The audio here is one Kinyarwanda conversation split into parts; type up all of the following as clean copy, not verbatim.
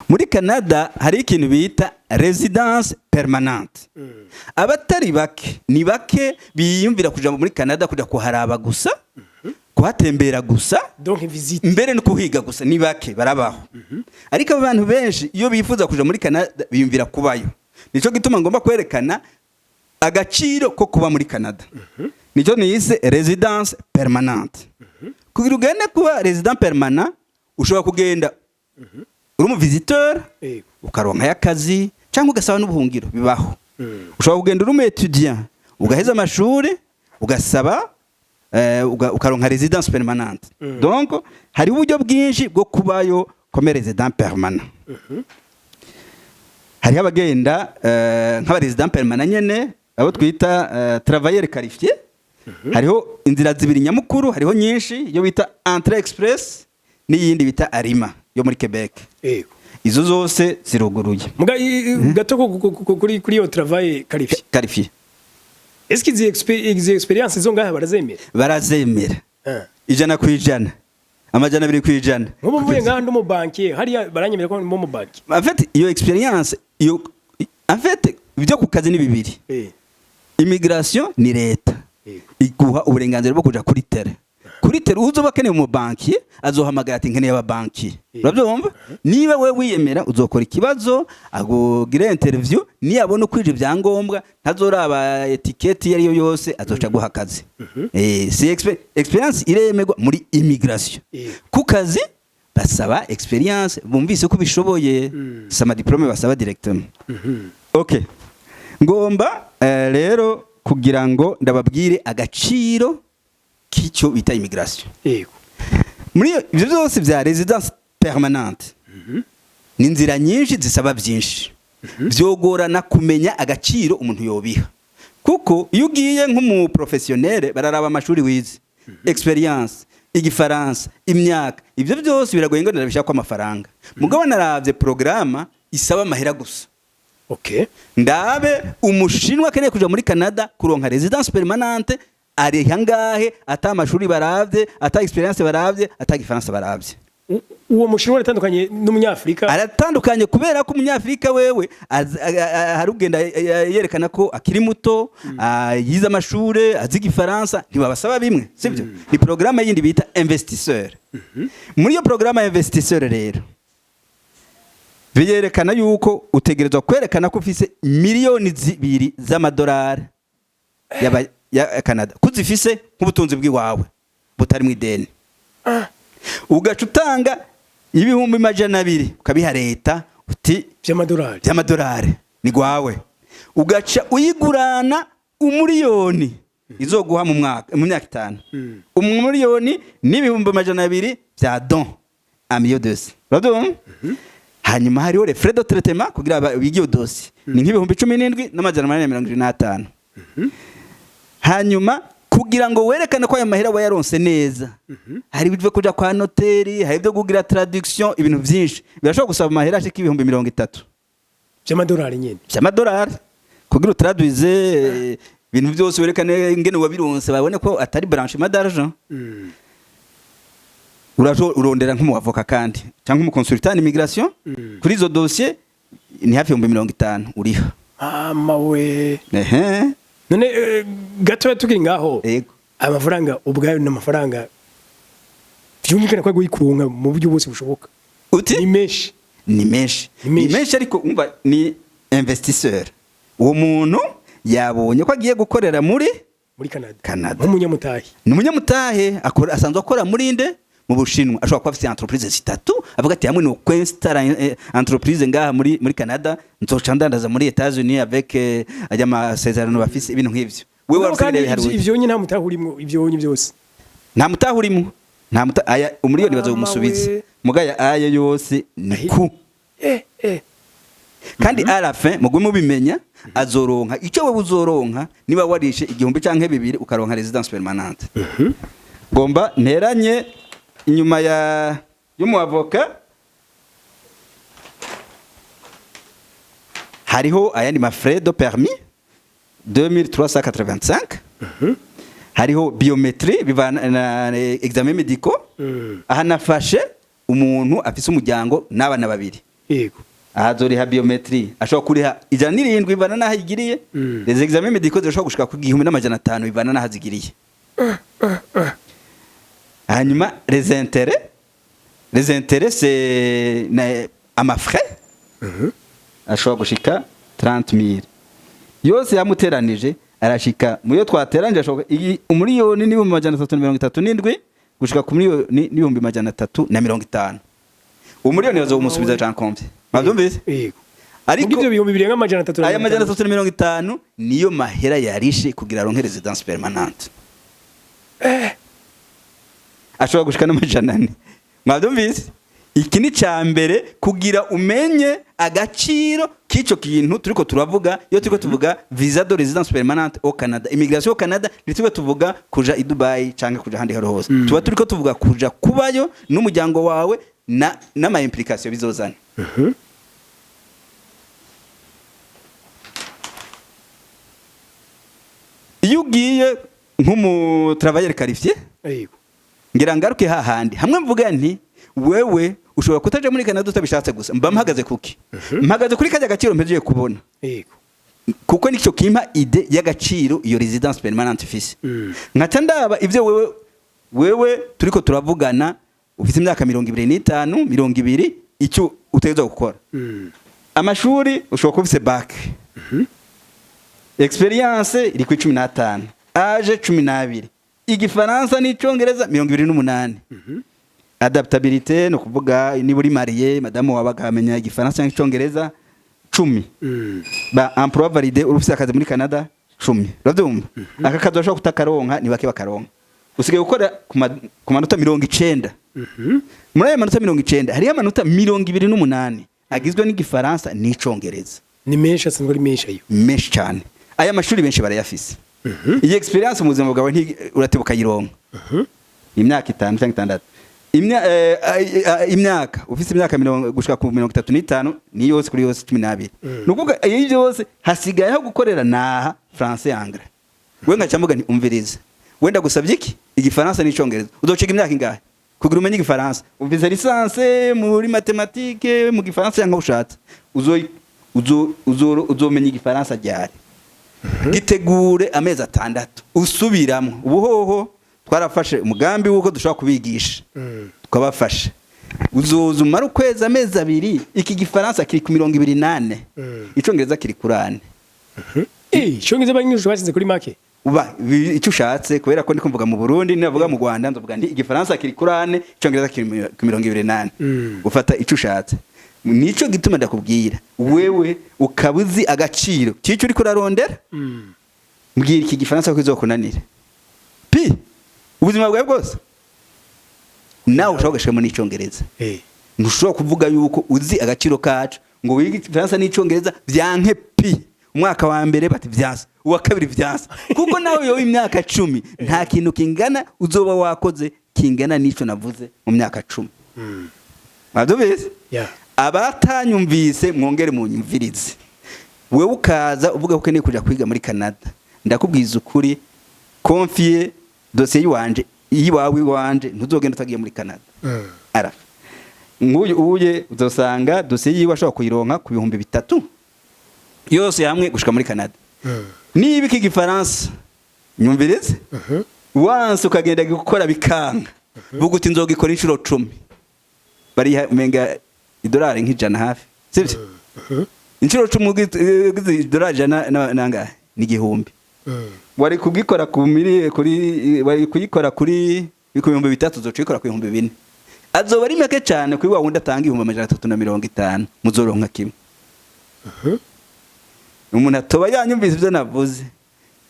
muri Canada hari ikintu bita residence permanente. Abatari bake ni bake biyumvira kuja muri Canada kuja kuharaba gusa, kuhatembera gusa, donc visite mbere no kuhiga gusa, ni bake barabaho. Ariko abantu benshi iyo bifuza kuja muri Canada biyumvira kubayo. Nico gituma ngomba kwerekana agaciro ko kuba muri Canada. Nico niyise residence permanente. Kugira ugende kuba resident permanent ushobora kugenda uri mu visiteur ukaronka y'akazi cyangwa ugasaba n'ubuhungiro bibaho. Ushobora kugenda uri mu étudiant ugaheza amashuri ugasaba ukaronka residence permanente. Donc hari uburyo bwinshi bwo kubayo comme resident permanent. Hari abagenda nk'aba resident permanent nyene abo twita travailleur qualifié. Hariho inzira zibiri nyamukuru, hariho nyinshi yo bita entrée express n'iyindi bita arima yo muri Quebec. Izo zose ziruguruye. Muga gato kuri yo travail qualifié. Est-ce qu'ils ont expérience zo ngaha barazemera? Barazemera. Ijana ku ijana. Amajana 2 ku ijana. Mubo mvuye ngaha ndo mu banki, hari baranyemera ko mu banki. En fait, iyo expérience iyo en fait ibyo ku kazi ni bibiri. Immigration ni leta. Iguha uburenganzira bwo kuja kuri tere. Kuri tere uzoba keneye mu banki azohamagara ati nkeneye aba banki. Urabyumva? Niba we wiyemera uzokora ikibazo agogira interview ni abone kwije byangombwa ntazoraba etiquette yari yo yose azoca guha akazi. Si experience iremegwa muri immigration. Ku kazi basaba experience bumvise ko bishoboye sama diplome basaba directement. Okay. Ngomba rero kugira ngo ndababwire agaciro k'icyo bita immigration. Muri ibyo byose bya residence permanente ni inzira nyinshi zisaba byinshi, byogorana kumenya agaciro umuntu yobiha, kuko iyo ugiye nk'umu professionnel bararaba amashuri wize, experience, igifaransa, imyaka, ibyo byose biragoye ngo ndabishaka ko amafaranga. Mugabo naravye programme isaba amahera gusa. Ndabe umushinwa keneye kuja muri Canada kuronka residence permanente ari hangahe ata amashuri baravye, ata experience baravye, ata igifaransa baravye. Uwo mushinwa aratandukanye n'umunyafrika? Aratandukanye kubera ko umunyafrika wewe harugenda yerekana ko akiri muto, yize amashuri, azi igifaransa, ntibabasaba bimwe, sibyo? Ni programme yindi bita investisseur. Muri iyo programme investisseur rero biyerekana yuko utegerezwa kwerekana ko ufise miliyoni 2 z'amadolari ya Canada kuzifise nk'ubutunzi bw'iwawe butari mu ideni. Ugaca utanga ibihumbi 200 ukabiha leta uti by'amadolari ni gwawe. Ugaca uyigurana umuriyoni izoguha mu myaka 5. Umuriyoni n'ibihumbi 200 bya don amiyodose. Radon hanyuma hariho les frais de traitement kugira bigiye dossier ni nk'ibihumbi 17,875. Hanyuma kugira ngo werekane ko aya mahera wayaronse neza, hari bivuye kuja kwa noteri, hari byo kugira traduction, ibintu byinshi birashobora gusaba amahera ashika ibihumbi 30 by'amadolari nyene, by'amadolari kugira traduise ibintu byose werekane ingene wabironse babone ko atari blanchiment d'argent. Urondera nk'umu avocat kandi cyangwa umu consultant immigration kuri izo dossier ni hafi 50 uriha. Mawe none gato tukiri ngaho amafaranga ubwayo n'amafaranga byumvikana ko guyikurunga mu buryo bwose bushoboka. Uti ni menshi ariko umva ni investisseur. Uwo muntu yabonye ko agiye gukorera muri Canada. Umunyamutahe. Ni umunyamutahe asanzwe akora muri inde mu Bushinwa, ashobora kuba afite entreprise 3 avuga ati hamwe no kwinstara entreprise ngaha muri Canada nzoca ndandaza muri Etats-Unis avec ajya amasezerano bafise ibintu nk'ivyo. Wewe warusire biharuye ivyo nyine nta mutahurimo ivyo byose. Nta mutahurimo. Aya umuriyoni bazo umusubiza. Mugaya aya yose ni ku. Kandi à la fin mugwe mubimenya azoronka icyo we uzoronka niba warishe igihumbi canke 2 ukaronka residence permanente. Gomba nteranye inyuma y'umu avocat hariho ayandi ma frais de permis 2385. Hariho biométrie bivana na examen médicaux. Aha nafashe umuntu afise umuryango n'abana 2 yego ahazoriha biometri ashobora kuriha 107 bivana naho igiriye les examens médicaux zishobora gushika ku 1500 bivana naho zigiriye hanyuma les intérêts c'est ama frais ashobora gushika 30 000 yose yamuteranije arashika muyo twateranje ashobora umuriyoni n'ibihumbi 337 gushika ku miliyoni n'ibihumbi 350 umuriyoni yazo umusubiza Jean Comte mavyumvise yego ariko ibyo bihumbi birenga 350 aya 350 niyo mahera yarishe kugira ronke residence permanente ashobora gushika n'amajana mavyumvise iki ni cambere kugira umenye agaciro kico kintu turiko turavuga iyo turiko tuvuga visa de résidence permanente au Canada immigration au Canada turiko tuvuga kuja i Dubai canke kuja handi hose tuba turiko tuvuga kuja kubayo n'umuryango wawe n'ama implication bizozana iyo ugiye nk'umu travailleur qualifié ngira ngaruke hahandi hamwe mvuga nti wewe ushobora kutaje muri Canada utabishatse gusa mba mpagaze kuki mpagaze kuri kajya gaciro mpejeje kubona yego kuko nico kimpa ide y'agaciro iyo residence permanente fisi nkaca ndaba ivyo wewe turiko turavugana ufite imyaka 25 20 icyo uteza gukora amashuri ushobora kuba ufite bac experience iri ku 15 age 12 igifaransa n'icongereza 28 adaptabilité no kuvuga ni buri marié madame wabaga amenya igifaransa n'icongereza 10 ba emploi validé urufise akazi muri Canada 10 uravyumva aka kazi ashobora kutakaronka ni bake bakaronka usigaye gukora ku manota 90 muri ayo manota 90 hariyo amanota 28 agizwe n'igifaransa n'icongereza ni menshi asanzwe ari menshi ayo menshi cyane aya mashuri benshi barayafise iyi experience mu buzima bwawe uratebuka yironka imyaka 5 cyangwa 6 imyaka ufite imyaka gushika ku 35 ni yose kuri yose 12 nukuvuga iyo yose hasigaye ho gukorera naha français anglais we ngacyamvuga ni umvirize wenda gusabye iki igifaransa n'icongereza uzociga imyaka ingahe kugira umenye igifaransa ufite licence muri mathématique mu gifaransa yanka ushatse uzomenya igifaransa ryari gitegure amezi 6 usubiramo ubuhoho twarafashe umugambi wuko dushobora kubigisha twabafasha uzozumara ukwezi amezi 2 iki gifaransa kiri ku 28 icongereza kiri kurane icongereza banyushwe basize kuri make uba icyo ushatse kubera ko ndiko mvuga mu Burundi navuga mu Rwanda ndavuga ndi igifaransa kiri kurane icongereza kiri ku 28 ufata icyo ushatse nico gituma ndakubwira wewe ukabuzi agaciro cyico uri kurarondera mbwira iki gifaransa ko izokunanira pi ubuzima bwawe bwose nawe ushobora gashemo n'icongereza ntushobora kuvuga yuko uzi agaciro kacu ngo wige igifaransa n'icongereza byanke pi umwaka wa mbere bati vyasa uwa kabiri vyasa kuko nawe yo imyaka 10 nta kintu kingana uzoba wakoze kingana nico navuze mu myaka 10 madubese abatanyumvise mwongere mu nyumvirize wewe ukaza uvuga ko ukeneye kuja kwiga muri Canada ndakubwiza ukuri confier dossier yiwanje yiwawe wanje ntuzogenda utagiye muri Canada ara nguyu uye uzosanga dossier yiwa ashobora kuyironka ku 3,000 yose hamwe gushika muri Canada niba iki gifaransa nyumvirize wanse ukagenda gukora bikanga buguti nzogikora inshuro 10 bari menga idolari nk'ijana hafi sivyo inshuro 10 idolari jana nangahe ni 1,000 wari kugikora ku miri kuri wari kuyikora kuri 3,000 uzocikora ku 4,000 azoba ari make cyane kuri wa wundi atanga 350 muzoronka kimwe umuntu atoba yanyumvise ibyo navuze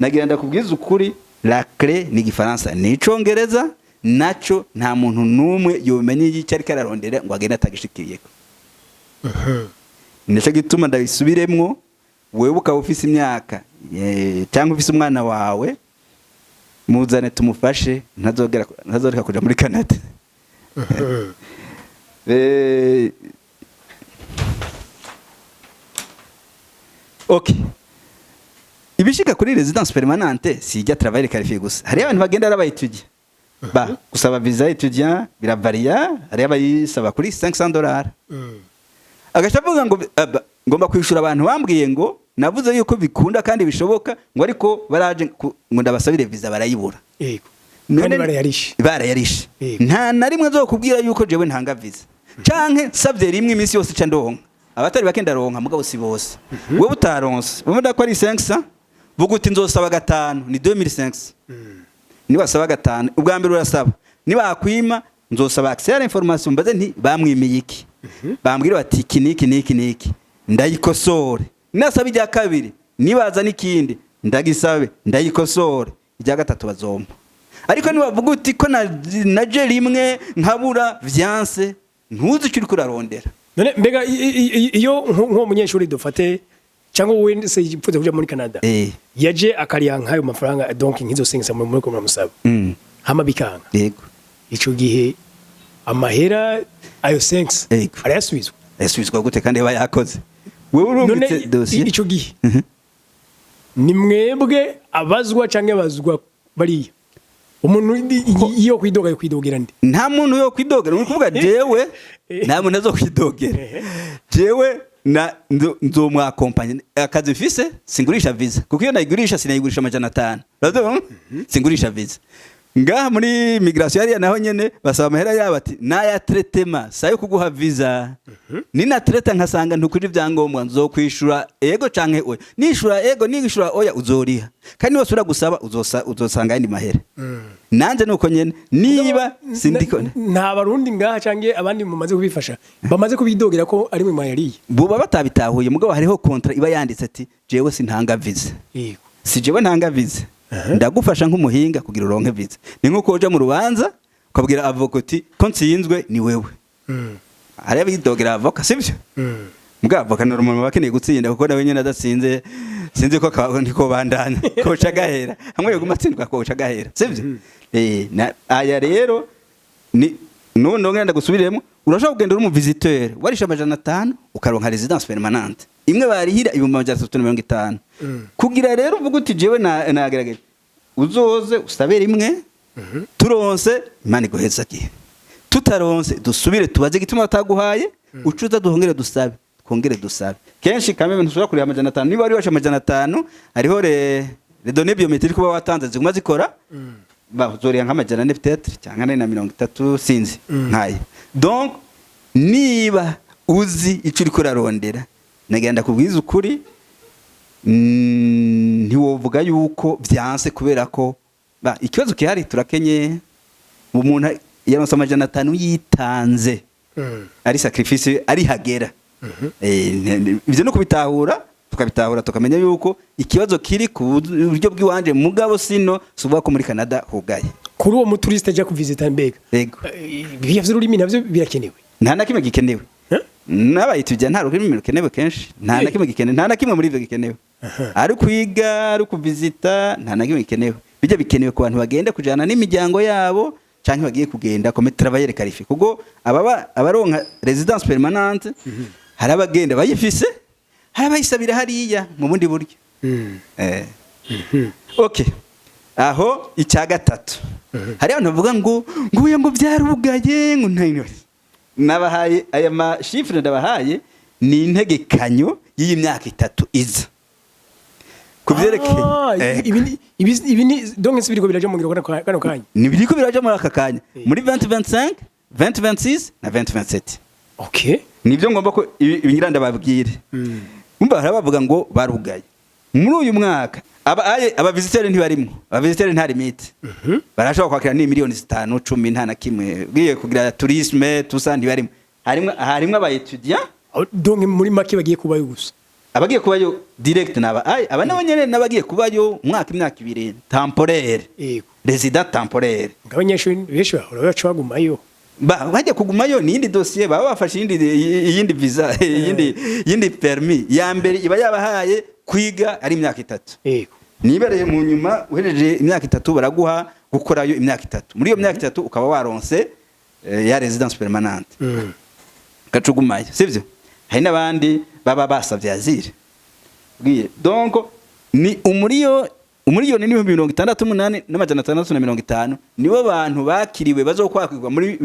nagira ndakubwiza ukuri la clé ni gifaransa ni icongereza naco nta muntu numwe yomenye iki ari kararondera ngo agenda atagishikiriyeko nico gituma ndabisubiremwo wewe ukaba ufise imyaka cyangwa ufise umwana wawe muzane tumufashe ntazoreka kuja muri Canada okay ibishika kuri residence permanente si ijya travail qualifié gusa hari abantu bagenda arabayituje ba gusaba visa étudiant biravaria hari abayisaba kuri $500 agacavuga ngo ngomba kwishura abantu bambwiye ngo navuze yuko bikunda kandi bishoboka ngo ariko baraje ngo ndabasabire visa barayibura. Yego. Kandi barayarishe. Nta na rimwe zo kubwira yuko jewe ntanga visa. Canke savye rimwe iminsi yose ca ndonka. Abatari bakenda ronka mugabo si bose. Wewe utaronse. Bumva ko ari 500 vuguti nzosaba 5 ni 2500. Ni wasaba 5 ubwa mbere urasaba. Ni bakwima nzosaba access à l'information mbaze nti bamwimiye iki. Bambwira bati iki ndayikosore. Nasaba ijya kabiri nibaza nikindi ndagisabe ndayikosore ijya gatatu bazompa. Ariko ni bavuga uti ko naje rimwe nkabura vyanse ntuzi cyo kurarondera. None mbega iyo nko munyeshuri dufate cyangwa wowe se yipfuza kuja muri Canada yaje akariyanka ayo mafaranga donc nkizo singisa muri ko muramusaba hama bikanga. Yego. Ico gihe amahera ayo 5 arayasubizwa. Yasubizwa gute kandi yakoze? Wewe urumvise dossier ico gihe ni mwebwe abazwa canke abazwa bariya umuntu iyo kwidogera ndi nta muntu yo kwidogera uri kuvuga jewe nta muntu azo kwidogera jewe nzomwa compagnie akazi mfise singurisha visa kuko iyo nayigurisha sinayigurisha $500 urazo singurisha visa ngaha muri immigration yari naho nyene basaba amahera yabo ati naya traitement sayo kuguha visa nina traitement nkasanga ntukuri byangombwa nzokwishura ego canke oya nishura ego nigishura oya uzoriha kandi wasura gusaba uzosanga indi mahera nanje nuko nyene niba sindiko nta barundi ngaha canke abandi mumaze kubifasha bamaze kubidogera ko ari mu mayariye buba batabitahuye mugabo hariho contrat iba yanditse ati jewe sintanga visa yego si jewe ntanga visa ndagufasha nk'umuhinga kugira uronke visa ni nkuko uja mu rubanza ukabwira avocati ko nsinzwe ni wewe ari abidogera avoka sibyo mbwa avoka normal bakeneye gutsinda kuko nawe nyene adatsinze sinzi ko ndiko bandanya ko cagahera hamwe yo gumatsindwa ko cagahera sibyo aya rero ni none ngenda gusubiremo urashaka kugenda uri mu visiteur warisha $500 ukaronka residence permanente imwe barihira 350 kugira rero uvuga uti jewe nagerageje uzoze usabere imwe turonse imana iguheza gihe tutaronse dusubire tubaze gituma bataguhaye ucuza duhongere dusabe twongere dusabe kenshi kameme ntusura kuri $500 niba ari washa $500 hariho les données biométriques kuba watanze ziguma zikora bazoriya nk'amajana peut-être cyangwa na 30 sinzi nkaye donc niba uzi icyo uri kurarondera nagenda kubwiza ukuri ntiwovuga yuko byanse kubera ko ikibazo kihari turakenye umuntu yaronse $500 yitanze ari sacrifice ari hagera ivyo no kubitahura tukabitahura tukamenya yuko ikibazo kiri ku buryo bw'iwanje mugabo sino suvuga ko muri Canada hugaye kuri uwo muturiste aje kuvisita mbega yego biyavye ururimi navyo birakenewe nta nakimwe gikenewe n'abayitujya nta rurimi rukenewe kenshi nta nakimwe gikenewe nta nakimwe muri ivyo gikenewe ari kwiga ari kuvisita nta nakimwe gikenewe bijya bikenewe ku bantu bagenda kujana n'imiryango yabo canke bagiye kugenda comme travailler qualifié kuko abaronka résidence permanente hari abagenda bayifise hari abayisabira hariya mu bundi buryo okay aho icya gatatu hari abantu bavuga ngo nguye ngo byarugaye ngo ntayino nabahaye aya ma chiffre ndabahaye ni integekanyo y'iyi myaka 3 iza kuvyerekeye ibi ni donc sibiriko biraje mu ngiro kano kanya ni biriko biraje muri aka kanya muri 2025 2026 na 2027 okay nivyo ngomba ko ibinyiranda babwire umba harabavuga ngo barugaye muri uyu mwaka aba visiteur ntibarimo aba visiteur nta limite barashobora kwakira ni miliyoni 5 10 nta na kimwe biye kugira tourisme tusandi barimo harimo aba étudiants donc muri make bagiye kubayo gusa abagiye kubayo direct aba nabo nyene nabagiye kubayo imyaka 2 temporaire resident temporaire ngabanyeshuri besho urabaca bagumayo bajya kugumayo ni indi dossier baba bafashe iyindi visa yindi permis ya mbere iba yabahaye kwiga ari imyaka 3 nibereye mu nyuma uhereje imyaka 3 baraguha gukorayo imyaka 3 muri iyo myaka 3 ukaba waronse ya residence permanente gacugumayo sivyo hari nabandi baba basavye azire bwiye donc ni umuriyoni ni 68 n'amajana nibo bantu bakiriwe bazokwakirwa muri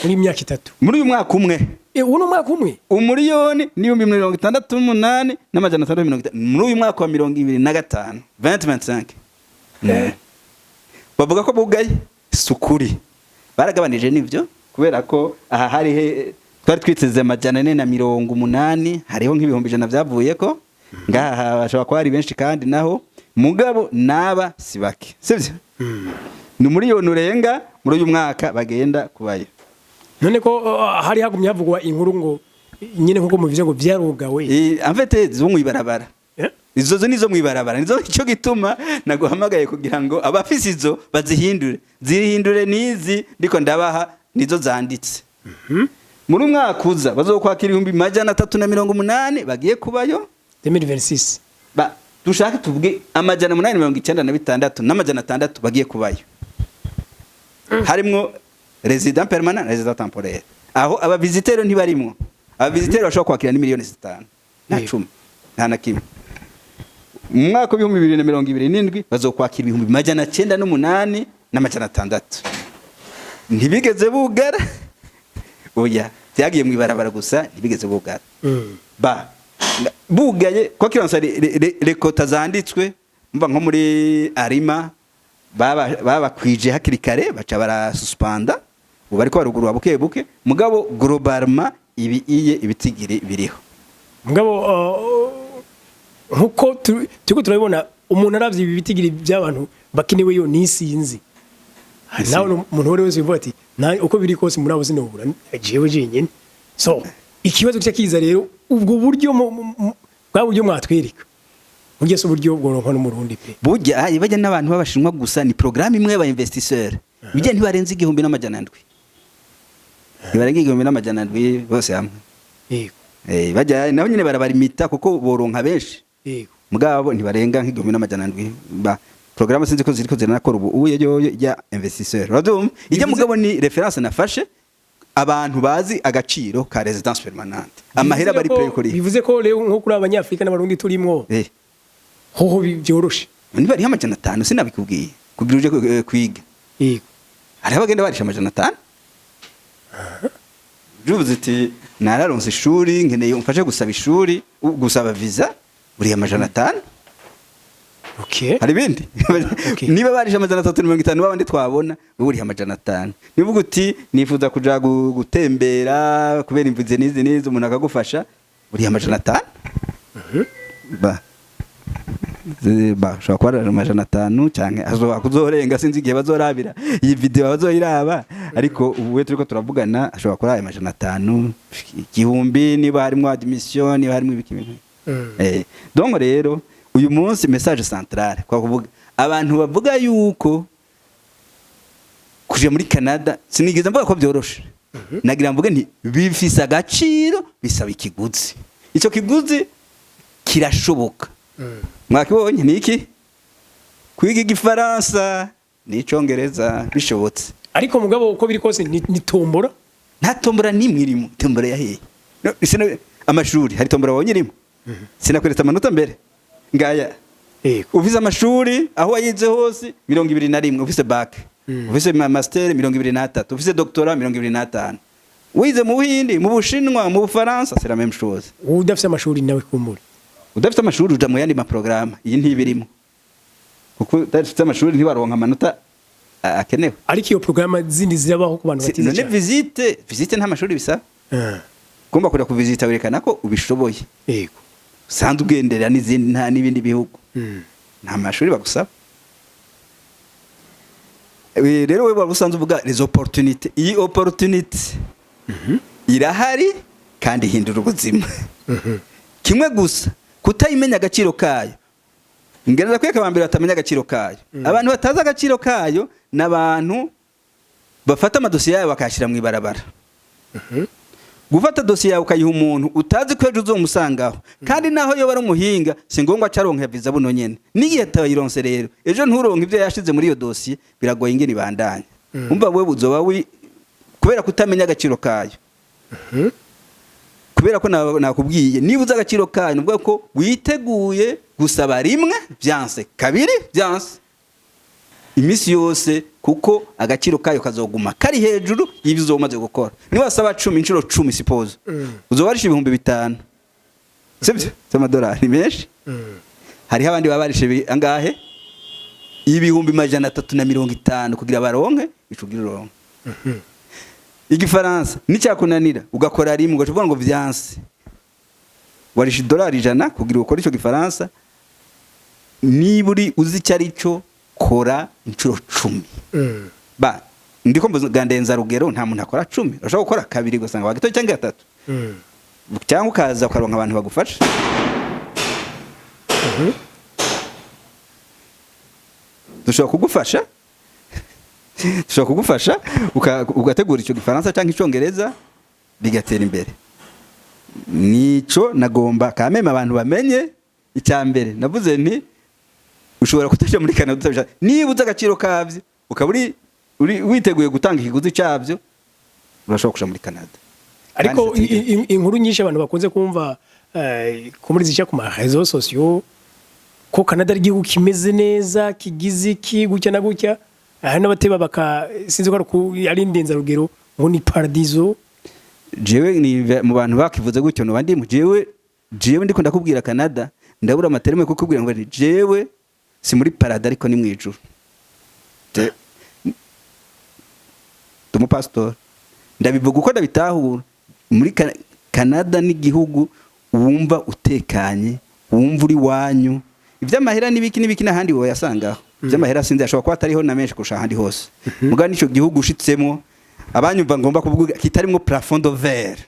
imyaka 3 muri uyu mwaka umwe uno mwaka umwe umuriyoni n'ibihumbi 68 n'amajana 650 muri uyu mwaka wa 2025 2025 bavuga ko bugaye sukuri baragabanije nivyo kubera ko aha hari twari twiteze amajana 480 hariho nk'ibihumbi 100 byavuye ko ngaha bashobora kuba ari benshi kandi naho mugabo naba sibake sivyo ni umuriyoni urenga muri uyu mwaka bagenda kubayo. None ko hari hagumye havugwa inkuru ngo nyine nkuko muvize ngo byarugawe en fait zo mwibarabara izo nizo mwibarabara nizo cyo gituma naguhamagaye kugira ngo abafisi izo zihindure nizi ndiko ndabaha nizo zanditse muri umwaka uza bazokwakira 380 bagiye kubayo 2026 dushaka tuvuge amajana 896 n'amajana 6 bagiye kubayo harimwo resident permanent resident temporaire aho aba visiteurs ntibarimo aba visiteurs bashobora kwakira ni miliyoni 5 na 10 nta na kimwe mu mwaka wa 2027 bazokwakira 908 n'amajana 6 ntibigeze bugara oya byagiye mu ibarabara gusa ntibigeze bugara bugaye kwa kiransa rekota zanditswe mva nko muri arima baba kwije hakiri kare baca barasuspanda ubu ariko baruguru buke mugabo globalement ibitigiri biriho mugabo nkuko turiko turabibona umuntu aravye ibitigiri by'abantu bakinewe yo nisinzi nawe umuntu wese uvuga ati uko biri kose muri abo sinobura jewe jenyine so ikibazo cyakiza rero ubwo buryo bwa buryo mwatwereka buryo se uburyo bworonka no mu Burundi pe burya bajya n'abantu babashinwa gusa ni programme imwe y'aba investisseur bijya ntibarenze 1,700 ntibarenze 1,700 bose hamwe yego bajya naho nyine barabarimita kuko boronka benshi yego mugabo ntibarenga 1,700 ba programme sinzi ko ziriko ziranakora ubu yo ya investisseur radum ijya mugabo ni reference nafashe abantu bazi agaciro ka residence permanente amahera bari prekori bivuze ko rero nko kuri abanyafrika n'abarundi turimo hoho byoroshe niba ari amajana 5 sinabikubwiye kugira uje kwiga yego hari abagenda barisha amajana 5 juvuze ati nararonse ishuri nkeneye umfashe gusaba ishuri gusaba visa buri amajana 5 okay hari bindi niba barisha amajana 350 babandi twabona buri amajana 5 nivuga uti nifuza kuja gutembera kubera imvuze nizi umuntu akagufasha buri amajana 5 shobora kuba amajana 5 cyane azoba kuzorenga sinzi igihe bazorabira iyi video bazoyiraba ariko ubu turiko turavugana ashobora kuba amajana 5 igihumbi niba harimo admission niba harimo ibiki bintu donc rero uyu munsi message centrale kwa kuvuga abantu bavuga yuko kuje muri Canada sinigeze mvuga ko byoroshe nagira mvuge nti bifisa agaciro bisaba ikiguzi icyo kiguzi kirashoboka mwakibonye niki kwiga igifaransa n'icongereza bishobotse ariko mugabo uko biri kose ni tombora nta tombora nimwe irimo tombora yahe amashuri hari tombora wonye irimo sinakweretse amanota mbere ngaya ufise amashuri aho wayize hose 21 ufise bac ufise master 23 ufise doctorat 25 wize mu Buhindi mu Bushinwa mu Bufaransa c'est la même chose udafise amashuri nawe kumuri udafite amashuri uja mu yandi ma programme iyi ntibirimo kuko udafite amashuri ntibaronka amanota akenewe ariko iyo programme zindi zirabaho ku bantu batize cyane visite nta mashuri bisa kumba kujya kuvisita werekana ko ubishoboye yego sandu ugendera n'izindi nta n'ibindi bihugu nta mashuri bagusaba rero we barusanze uvuga les opportunités iyi opportunité irahari kandi hindura ubuzima kimwe gusa kutayimenya agaciro kayo ngereza kweka bambere batamenya agaciro kayo abantu bataza agaciro kayo nabantu bafata amadosiye yayo bakashira mu ibarabara gufata dosiye yawe ukayiha umuntu utazi ko ejo uzomusangaho kandi naho yo bari umuhinga si ngombwa caronka visa buno nyene nigihe tayironse rero ejo nturonka ivyo yashize muri iyo dosiye biragoye ingene ibandanya umva wewe uzoba kubera kutamenya agaciro kayo kubera ko nakubwiye niba uza agaciro kayo nubwo ko witeguye gusaba rimwe byanse kabiri byanse imisi yose kuko agaciro kayo kazoguma kari hejuru y'ibyo uzomaze gukora ni wasaba 10 inshuro 10 suppose uzobarisha 5,000 sibyo $100 menshi hariho abandi babarishe angahe 350 kugira baronke icugira ronke igifaransa nicyakunanira ugakora rimwe ugacuvuga ngo vyanse warisha $100 kugira ukora ico gifaransa niburi uzi cyarico kora inshuro 10 ba ndiko mvuga ndenza rugero nta muntu akora 10 urashaka gukora kabiri gusanga wagito cyangwa gatatu cyangwa ukaza ukaronka abantu bagufasha dushobora kugufasha ugategura icyo gifaransa cyangwa icyongereza bigatera imbere nico nagomba kameme abantu bamenye icyambere navuze nti ushobora kutaje muri Canada utabisha niba uza agaciro kavyo ukaburi witeguye gutanga ikiguzi cyavyo urashobora kuja muri Canada ariko inkuru nyinshi abantu bakunze kumva muri zisha ku ma réseaux sociaux ko Canada ari igihugu kimeze neza kigize iki gutya na gutya aha n'abateba baka sinzi ko ari ndenza rugero ngo ni paradiso jewe ni mu bantu bakivuze gutyo no bandi mu jewe ndiko ndakubwira Canada ndabura amaterme kukubwira ngo jewe si muri parada ariko ni mwijuru tumu pastor ndabivuga uko ndabitahura muri Canada ni gihugu wumva utekanye wumva uri wanyu ivy'amahera nibiki nahandi wo yasangaho ivy'amahera sinzi ashobora kwa atariho na menshi kusha handi hose muga nico gihugu ushitsemo abanyumva ngomba kuvuga kitarimo plafond de verre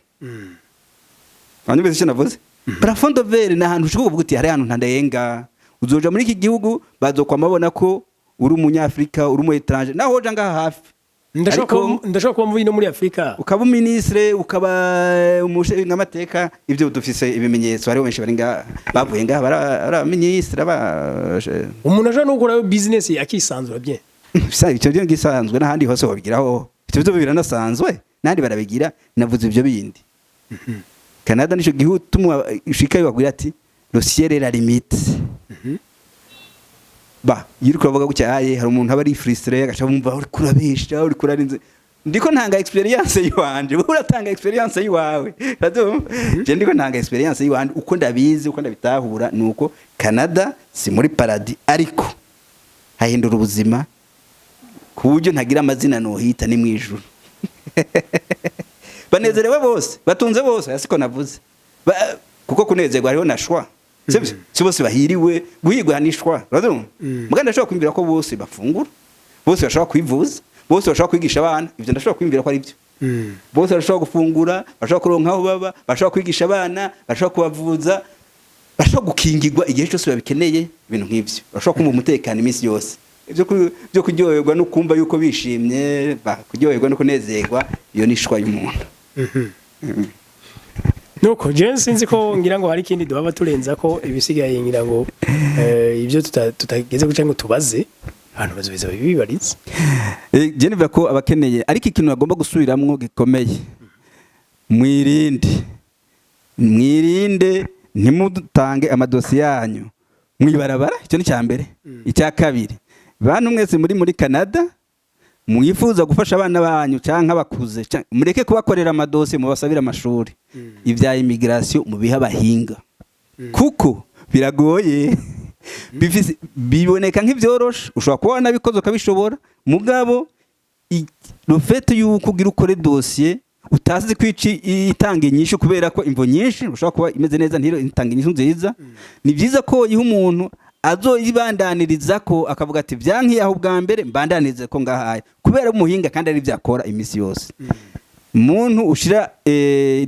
abantu bese navuze plafond de verre na hantu ushobora kuvuga uti hari hantu ntandayenga uzoja muri iki gihugu bazokwamabona ko uri umunyafrika uri mu étranger naho hoja ngaha hafi ndashaka kuba muri no muri Afrika ukaba ministre ukaba umushinga amateka ibyo dufise ibimenyetso hari benshi bari nga bavuye nga bara ministre umuntu aje no gukora business akisanzura bien bisa icyo byo gisanzwe n'ahandi hose babigiraho icyo byo biranasanzwe nandi barabigira navuze ibyo bindi Canada nico gihugu tumwa ushikaye bagwira ati le ciel est la limite ba yiriko bavuga gucyaye hari umuntu aba ari frustré agacha bumva uri kurabisha uri kurarinze ndiko ntanga experience yiwanje uratanga experience yiwawe radum je ndiko ntanga experience yiwanje uko ndabizi uko ndabitahura nuko Canada si muri paradis ariko hahindura ubuzima kuburyo ntagira amazina no hita ni mwijuru banezerewe bose batunze bose asiko navuze kuko kunezerwa hariho na shwa si bose bahiriwe guhigwa hanishwa radum muganda ashobora kwimbira ko bose bafungura bose bashobora kwivuza bose bashobora kwigisha abana ivyo ndashobora kwimbira ko ari byo bose bashobora gufungura bashobora kuronka aho baba bashobora kwigisha abana bashobora kubavuza bashobora gukingirwa igihe cyose babikeneye ibintu nk'ivyo bashobora kumva umutekano iminsi yose byo kuryoherwa no kumva yuko bishimye kuryoherwa no kunezerwa iyo nishwa y'umuntu nuko je sinzi ko ngira ngo hari kindi duba turenza ko ibisigaye ngira ngo ibyo tutageze guca ngo tubaze abantu bazobiza bibarize je nivuga ko abakeneye ariko ikintu bagomba gusubiramwo gikomeye mwirinde ntimutange amadosiye yanyu mwibarabara icyo ni cyambere icya kabiri bantu mwese muri Canada mwifuza gufasha abana banyu canka bakuze mureke kubakorera amadosiye mubasabira amashuri ibya immigration mubiha abahinga kuko biragoye biboneka nk'ivyoroshe ushobora kubona bikoze ukabishobora mugabo le fait yuko ugira ukore dossier utazi kwici itanga inyishu kubera ko imvo nyinshi ushobora kuba imeze neza ntiro itanga inyishu nziza ni byiza ko yiha umuntu azoyibandaniriza ko akavuga ati byankiye aho bwa mbere mbandanirize ko ngahaye kubera umuhinga kandi ari byakora imisi yose muntu ushira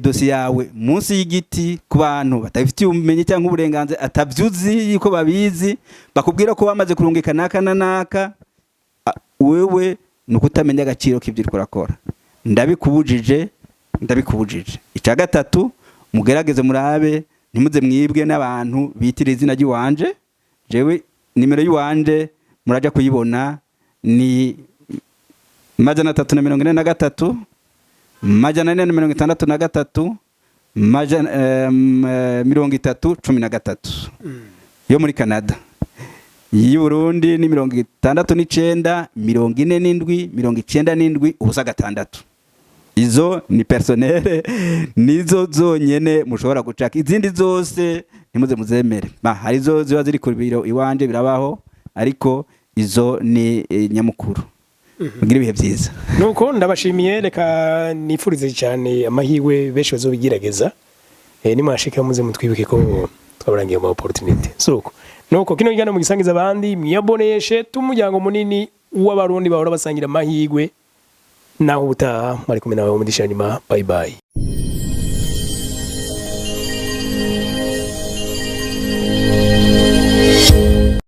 dossier yawe munsi y'igiti ku bantu batafitiye ubumenyi cyangwa uburenganzira atavyuzi yuko babizi bakubwira ko bamaze kurungika naka wewe nuko utamenya agaciro k'ibyo urakora ndabikubujije icya gatatu mugerageze murabe ntimuze mwibwe n'abantu bitira izina ry'uwanje jewe nimero y'uwanje muraja kuyibona ni 343 463 3013 yo muri Canada yi Burundi ni 69 47 97 ubusa 6. Izo ni personnel nizo zonyene mushobora gucaka, izindi zose ntimuze muzemere. Hari zo ziba ziri ku biro iwanje birabaho, ariko izo ni nyamukuru. Mugira ibihe byiza. Nuko ndabashimiye, reka nifurize cyane amahirwe benshi bazobigerageza. Nimwashika muze mutwibuke ko twabarangiye mu opportunity. Nuko kino gigana mugisangiza abandi, mwiyaboneshe tumuryango munini w'abarundi bahora basangira amahirwe. Naho utaha mwari kumwe nawe mu dishanyuma. Bye bye.